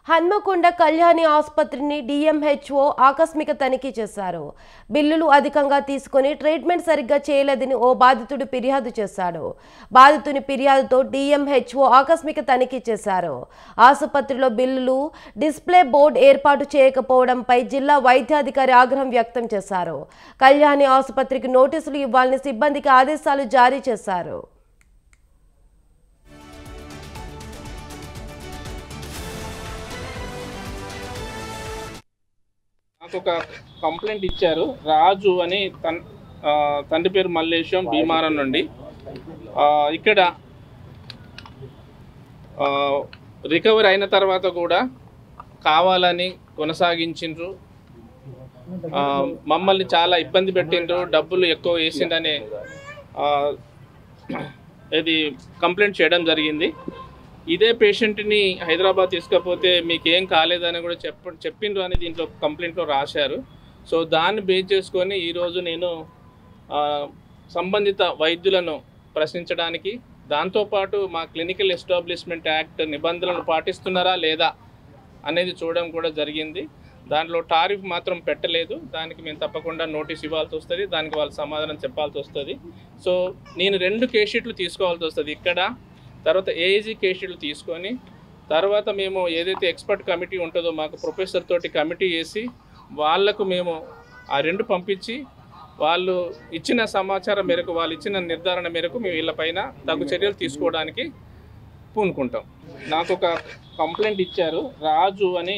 హన్మకొండ కళ్యాణి ఆసుపత్రిని డిఎంహెచ్ఓ ఆకస్మిక తనిఖీ చేశారు. బిల్లులు అధికంగా తీసుకుని ట్రీట్మెంట్ సరిగ్గా చేయలేదని ఓ బాధితుడు ఫిర్యాదు చేశాడు. బాధితుని ఫిర్యాదుతో డిఎంహెచ్ఓ ఆకస్మిక తనిఖీ చేశారు. ఆసుపత్రిలో బిల్లులు డిస్ప్లే బోర్డు ఏర్పాటు చేయకపోవడంపై జిల్లా వైద్యాధికారి ఆగ్రహం వ్యక్తం చేశారు. కళ్యాణి ఆసుపత్రికి నోటీసులు ఇవ్వాలని సిబ్బందికి ఆదేశాలు జారీ చేశారు. నాకు ఒక కంప్లైంట్ ఇచ్చారు. రాజు అని తండ్రి పేరు మల్లేశం, భీమారం నుండి. ఇక్కడ రికవరీ అయిన తర్వాత కూడా కావాలని కొనసాగించిండ్రు. మమ్మల్ని చాలా ఇబ్బంది పెట్టిండ్రు, డబ్బులు ఎక్కువ వేసిండనే ఇది కంప్లైంట్ చేయడం జరిగింది. ఇదే పేషెంట్ని హైదరాబాద్ తీసుకపోతే మీకు ఏం కాలేదని కూడా చెప్పిండ్రు అని దీంట్లో కంప్లైంట్లో రాశారు. సో దాన్ని బేస్ చేసుకొని ఈరోజు నేను సంబంధిత వైద్యులను ప్రశ్నించడానికి, దాంతోపాటు మా క్లినికల్ ఎస్టాబ్లిష్మెంట్ యాక్ట్ నిబంధనలు పాటిస్తున్నారా లేదా అనేది చూడడం కూడా జరిగింది. దాంట్లో టారిఫ్ మాత్రం పెట్టలేదు. దానికి మేము తప్పకుండా నోటీస్ ఇవ్వాల్సి వస్తుంది, దానికి వాళ్ళు సమాధానం చెప్పాల్సి వస్తుంది. సో నేను 2 కేస్ షీట్లు తీసుకోవాల్సి వస్తుంది ఇక్కడ. తర్వాత ఏఈజీ కేస్ షీట్లు తీసుకొని తర్వాత మేము ఏదైతే ఎక్స్పర్ట్ కమిటీ ఉంటుందో మాకు ప్రొఫెసర్ తోటి కమిటీ వేసి వాళ్లకు మేము ఆ 2 పంపించి వాళ్ళు ఇచ్చిన సమాచారం మేరకు, వాళ్ళు ఇచ్చిన నిర్ధారణ మేరకు మేము వీళ్ళపైన తగు చర్యలు తీసుకోవడానికి పూనుకుంటాం. నాకు ఒక కంప్లైంట్ ఇచ్చారు. రాజు అని